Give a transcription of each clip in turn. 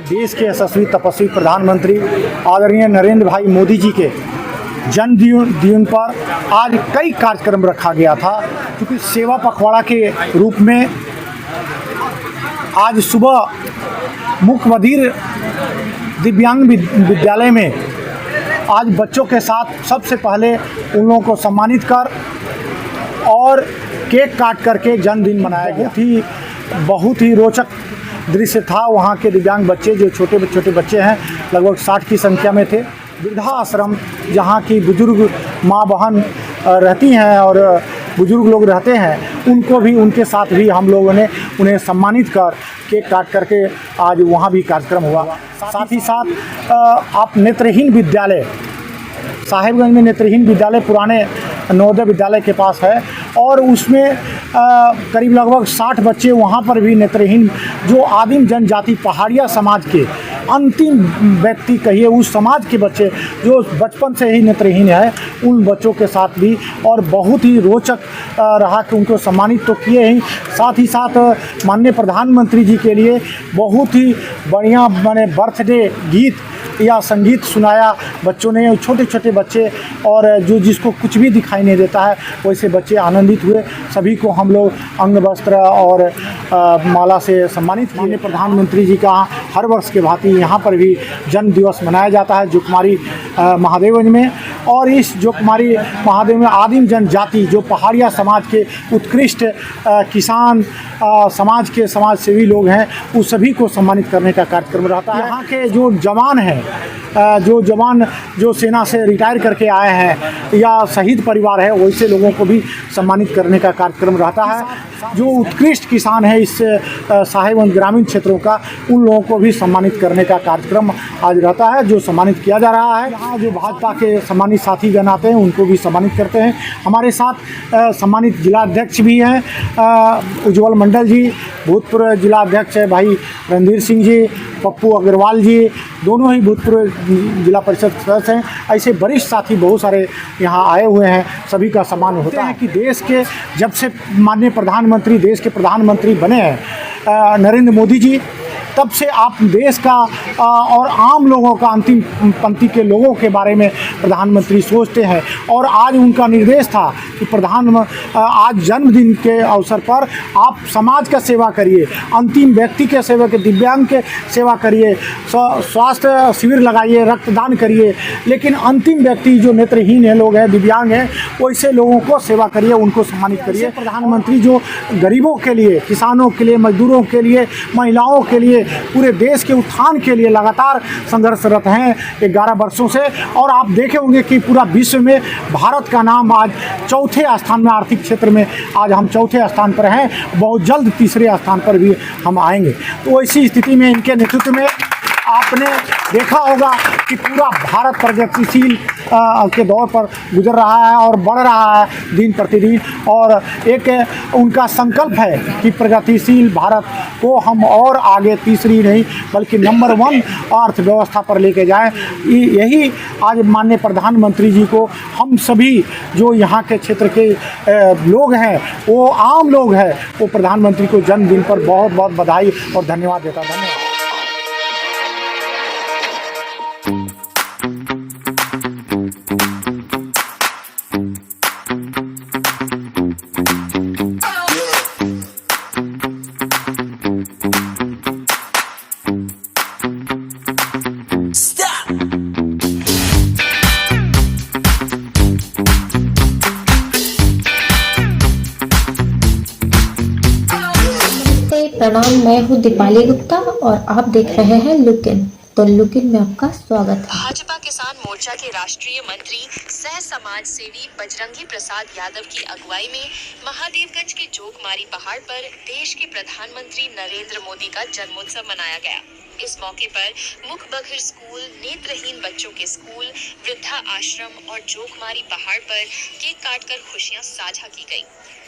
देश के यशस्वी तपस्वी प्रधानमंत्री आदरणीय नरेंद्र भाई मोदी जी के जन्मदिन पर आज कई कार्यक्रम रखा गया था, क्योंकि सेवा पखवाड़ा के रूप में आज सुबह मुख्य बधिर दिव्यांग विद्यालय में आज बच्चों के साथ सबसे पहले उन लोगों को सम्मानित कर और केक काट करके जन्मदिन मनाया गया। बहुत ही रोचक दृश्य था। वहाँ के दिव्यांग बच्चे जो छोटे बच्चे हैं, लगभग 60 की संख्या में थे। वृद्धाश्रम जहाँ की बुजुर्ग माँ बहन रहती हैं और बुजुर्ग लोग रहते हैं, उनको भी उनके साथ भी हम लोगों ने उन्हें सम्मानित कर केक काट करके आज वहाँ भी कार्यक्रम हुआ। साथ ही साथ आप नेत्रहीन विद्यालय साहेबगंज में नेत्रहीन विद्यालय पुराने नवोदय विद्यालय के पास है और उसमें करीब लगभग 60 बच्चे वहाँ पर भी नेत्रहीन, जो आदिम जनजाति पहाड़िया समाज के अंतिम व्यक्ति कहिए, उस समाज के बच्चे जो बचपन से ही नेत्रहीन है, उन बच्चों के साथ भी और बहुत ही रोचक रहा कि उनको सम्मानित तो किए ही, साथ ही साथ माननीय प्रधानमंत्री जी के लिए बहुत ही बढ़िया माने बर्थडे गीत या संगीत सुनाया बच्चों ने। छोटे छोटे बच्चे और जो जिसको कुछ भी दिखाई नहीं देता है, वैसे बच्चे आनंदित हुए। सभी को हम लोग अंग वस्त्र और माला से सम्मानित किए। माननीय प्रधानमंत्री जी का हर वर्ष के भांति यहाँ पर भी जन्म दिवस मनाया जाता है जोकुमारी महादेवगंज में। और इस जोकुमारी महादेव में आदिम जनजाति जो पहाड़िया समाज के उत्कृष्ट किसान समाज के समाज सेवी लोग हैं, उस सभी को सम्मानित करने का कार्यक्रम रहता है। यहाँ के जो जवान हैं, जो जवान जो सेना से रिटायर करके आए हैं या शहीद परिवार है, वैसे लोगों को भी सम्मानित करने का कार्यक्रम रहता है। जो उत्कृष्ट किसान है इस साहेबगंज ग्रामीण क्षेत्रों का, उन लोगों को भी सम्मानित करने का कार्यक्रम आज रहता है, जो सम्मानित किया जा रहा है। यहाँ जो भाजपा के सम्मानित साथीगण आते हैं, उनको भी सम्मानित करते हैं। हमारे साथ सम्मानित जिलाध्यक्ष भी हैं, उज्ज्वल मंडल जी, भूतपूर्व जिलाध्यक्ष है भाई रणधीर सिंह जी, पप्पू अग्रवाल जी, दोनों ही भूतपूर्व जिला परिषद सदस्य हैं। ऐसे वरिष्ठ साथी बहुत सारे यहाँ आए हुए हैं, सभी का सम्मान होता है। कि देश के जब से माननीय प्रधानमंत्री देश के प्रधानमंत्री बने हैं नरेंद्र मोदी जी, तब से आप देश का और आम लोगों का, अंतिम पंक्ति के लोगों के बारे में प्रधानमंत्री सोचते हैं। और आज उनका निर्देश था कि आज जन्मदिन के अवसर पर आप समाज का सेवा करिए, अंतिम व्यक्ति के सेवा के, दिव्यांग के सेवा करिए, स्वास्थ्य शिविर लगाइए, रक्तदान करिए, लेकिन अंतिम व्यक्ति जो नेत्रहीन है लोग हैं, दिव्यांग हैं, वैसे लोगों को सेवा करिए, उनको सम्मानित करिए। प्रधानमंत्री जो गरीबों के लिए, किसानों के लिए, मजदूरों के लिए, महिलाओं के लिए, पूरे देश के उत्थान के लिए लगातार संघर्षरत हैं 11 वर्षों से। और आप देखे होंगे कि पूरा विश्व में भारत का नाम आज चौथे स्थान में, आर्थिक क्षेत्र में आज हम चौथे स्थान पर हैं, बहुत जल्द तीसरे स्थान पर भी हम आएंगे। तो ऐसी स्थिति में इनके नेतृत्व में आपने देखा होगा कि पूरा भारत प्रगतिशील के दौर पर गुजर रहा है और बढ़ रहा है दिन प्रतिदिन। और एक उनका संकल्प है कि प्रगतिशील भारत को हम और आगे तीसरी नहीं बल्कि नंबर 1 अर्थव्यवस्था पर लेके जाएं। यही आज माननीय प्रधानमंत्री जी को हम सभी जो यहाँ के क्षेत्र के लोग हैं, वो आम लोग हैं, वो प्रधानमंत्री को जन्मदिन पर बहुत बहुत बधाई और धन्यवाद देता। धन्यवाद। प्रणाम, मैं हूँ दीपाली गुप्ता और आप देख रहे हैं लुक इन। तो लुक इन में आपका स्वागत है। भाजपा किसान मोर्चा के राष्ट्रीय मंत्री सह समाज सेवी बजरंगी प्रसाद यादव की अगुवाई में महादेवगंज के जोकुमारी पहाड़ पर देश के प्रधानमंत्री नरेंद्र मोदी का जन्मोत्सव मनाया गया। इस मौके पर मुख बधिर स्कूल, नेत्रहीन बच्चों के स्कूल, वृद्धा आश्रम और जोगमारी पहाड़ पर केक काटकर खुशियां साझा की गई।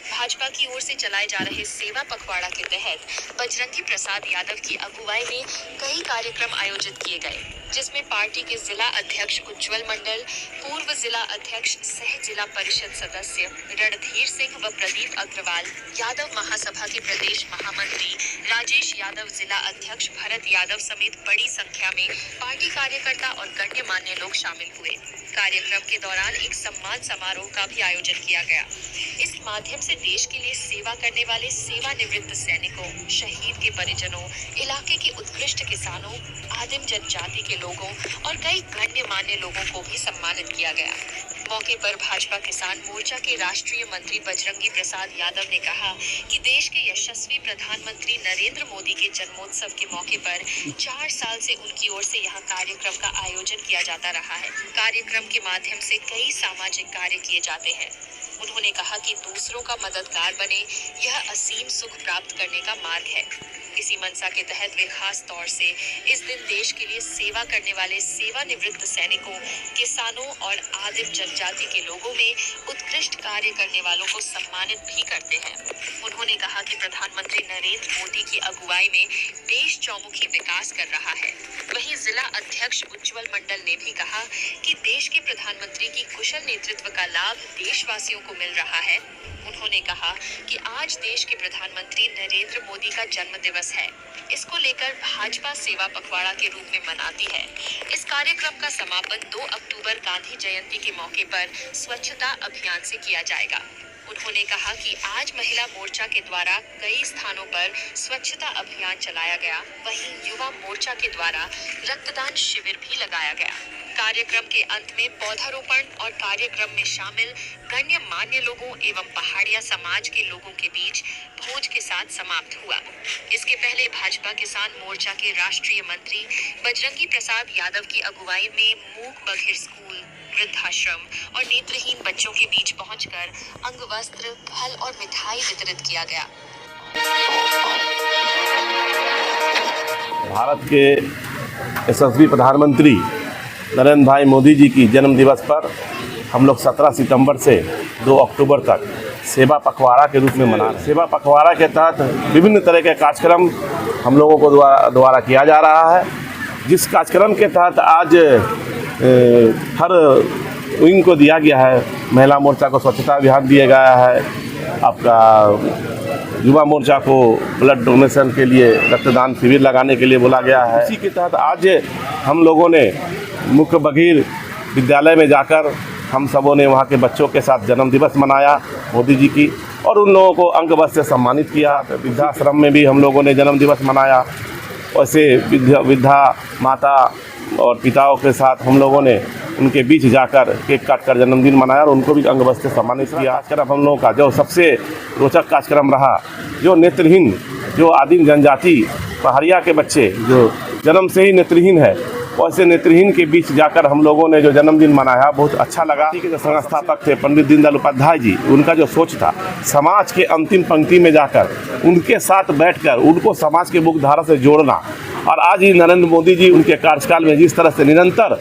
भाजपा की ओर से चलाए जा रहे सेवा पखवाड़ा के तहत बजरंगी प्रसाद यादव की अगुवाई में कई कार्यक्रम आयोजित किए गए, जिसमें पार्टी के जिला अध्यक्ष उज्जवल मंडल, पूर्व जिला अध्यक्ष सह जिला परिषद सदस्य रणधीर सिंह व प्रदीप अग्रवाल, यादव महासभा के प्रदेश महामंत्री राजेश यादव, जिला अध्यक्ष भरत यादव समेत बड़ी संख्या में पार्टी कार्यकर्ता और गण्यमान्य लोग शामिल हुए। कार्यक्रम के दौरान एक सम्मान समारोह का भी आयोजन किया गया। इस माध्यम से देश के लिए सेवा करने वाले सेवानिवृत्त सैनिकों, शहीद के परिजनों, इलाके के उत्कृष्ट किसानों, आदिम जनजाति के लोगों और कई गण्यमान्य लोगों को भी सम्मानित किया गया। मौके पर भाजपा किसान मोर्चा के राष्ट्रीय मंत्री बजरंगी प्रसाद यादव ने कहा कि देश के यशस्वी प्रधानमंत्री नरेंद्र मोदी के जन्मोत्सव के मौके पर 4 साल से उनकी ओर से यहां कार्यक्रम का आयोजन किया जाता रहा है। कार्यक्रम के माध्यम से कई सामाजिक कार्य किए जाते हैं। उन्होंने कहा कि दूसरों का मददगार बने, यह असीम सुख प्राप्त करने का मार्ग है। इसी मंशा के तहत वे खास तौर से इस दिन देश के लिए सेवा करने वाले सेवानिवृत्त सैनिकों, किसानों और आदिम जनजाति के लोगों में उत्कृष्ट कार्य करने वालों को सम्मानित भी करते हैं। उन्होंने कहा कि प्रधानमंत्री नरेंद्र मोदी की अगुवाई में देश चौमुखी विकास कर रहा है। वहीं जिला अध्यक्ष उज्जवल मंडल ने भी कहा कि देश के प्रधानमंत्री की कुशल नेतृत्व का लाभ देशवासियों को मिल रहा है। उन्होंने कहा कि आज देश के प्रधानमंत्री नरेंद्र मोदी का जन्म दिवस है। इसको लेकर भाजपा सेवा पखवाड़ा के रूप में मनाती है। इस कार्यक्रम का समापन 2 अक्टूबर गांधी जयंती के मौके पर स्वच्छता अभियान से किया जाएगा। उन्होंने कहा कि आज महिला मोर्चा के द्वारा कई स्थानों पर स्वच्छता अभियान चलाया गया, वहीं युवा मोर्चा के द्वारा रक्तदान शिविर भी लगाया गया। कार्यक्रम के अंत में पौधारोपण और कार्यक्रम में शामिल गण्यमान्य लोगों एवं पहाड़िया समाज के लोगों के बीच भोज के साथ समाप्त हुआ। इसके पहले भाजपा किसान मोर्चा के राष्ट्रीय मंत्री बजरंगी प्रसाद यादव की अगुवाई में मूक बधिर स्कूल, वृद्धाश्रम और नेत्रहीन बच्चों के बीच पहुंचकर अंगवस्त्र, फल और मिठाई वितरित किया गया। भारत के यशस्वी प्रधानमंत्री नरेंद्र भाई मोदी जी की जन्म दिवस पर हम लोग 17 सितंबर से 2 अक्टूबर तक सेवा पखवाड़ा के रूप में मना रहे हैं। सेवा पखवाड़ा के तहत विभिन्न तरह के कार्यक्रम हम लोगों को द्वारा किया जा रहा है, जिस कार्यक्रम के तहत आज हर विंग को दिया गया है। महिला मोर्चा को स्वच्छता अभियान दिया गया है, आपका युवा मोर्चा को ब्लड डोनेशन के लिए रक्तदान शिविर लगाने के लिए बोला गया है। इसी के तहत आज हम लोगों ने मुख्य बधिर विद्यालय में जाकर हम सबों ने वहाँ के बच्चों के साथ जन्म दिवस मनाया मोदी जी की, और उन लोगों को अंग वस्त्र से सम्मानित किया। वृद्धाश्रम में भी हम लोगों ने जन्म दिवस मनाया। वैसे वृद्धा माता और पिताओं के साथ हम लोगों ने उनके बीच जाकर केक काटकर जन्मदिन मनाया और उनको भी अंग वस्त्र से सम्मानित किया। कार्यक्रम हम लोगों का जो सबसे रोचक कार्यक्रम रहा, जो नेत्रहीन, जो आदिम जनजाति पहाड़िया के बच्चे जो जन्म से ही नेत्रहीन है, वैसे नेत्रहीन के बीच जाकर हम लोगों ने जो जन्मदिन मनाया, बहुत अच्छा लगा। के जो संस्थापक थे पंडित दीनदयाल उपाध्याय जी, उनका जो सोच था समाज के अंतिम पंक्ति में जाकर उनके साथ बैठकर उनको समाज के मुख्यधारा से जोड़ना, और आज ही नरेंद्र मोदी जी उनके कार्यकाल में जिस तरह से निरंतर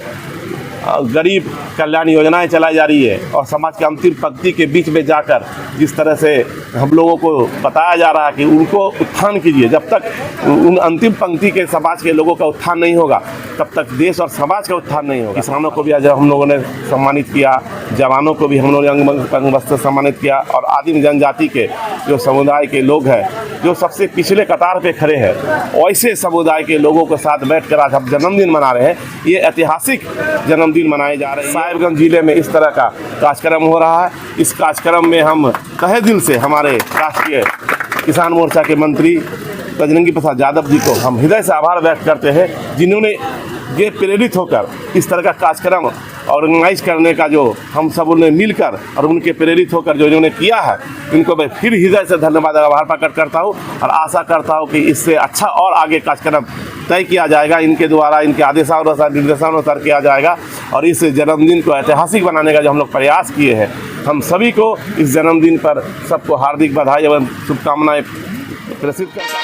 गरीब कल्याण योजनाएं चलाई जा रही है और समाज के अंतिम पंक्ति के बीच में जाकर जिस तरह से हम लोगों को बताया जा रहा है कि उनको उत्थान कीजिए। जब तक उन अंतिम पंक्ति के समाज के लोगों का उत्थान नहीं होगा, तब तक देश और समाज का उत्थान नहीं होगा। किसानों को भी आज हम लोगों ने सम्मानित किया, जवानों को भी हम लोगों ने अंग वस्त्र सम्मानित किया, और आदिम जनजाति के जो समुदाय के लोग हैं, जो सबसे पिछले कतार पे खड़े हैं, वैसे समुदाय के लोगों के साथ बैठकर आज हम जन्मदिन मना रहे हैं। ये ऐतिहासिक जन्मदिन मनाए जा रहे हैं। साहिबगंज जिले में इस तरह का कार्यक्रम हो रहा है। इस कार्यक्रम में हम तहे दिल से हमारे राष्ट्रीय किसान मोर्चा के मंत्री बजरंगी प्रसाद यादव जी को हम हृदय से आभार व्यक्त करते हैं, जिन्होंने ये प्रेरित होकर इस तरह का कार्यक्रम ऑर्गेनाइज करने का जो हम सब ने मिलकर और उनके प्रेरित होकर जो इन्होंने किया है, इनको मैं फिर हृदय से धन्यवाद आभार प्रकट करता हूँ और आशा करता हूँ कि इससे अच्छा और आगे कार्यक्रम तय किया जाएगा। इनके द्वारा, इनके आदेशानुसार, निर्देशानुसार किया जाएगा, और इस जन्मदिन को ऐतिहासिक बनाने का जो हम लोग प्रयास किए हैं, हम सभी को इस जन्मदिन पर सबको हार्दिक बधाई एवं शुभकामनाएं प्रेषित करता हूँ।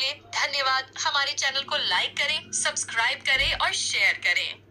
लिए धन्यवाद। हमारे चैनल को लाइक करें, सब्सक्राइब करें और शेयर करें।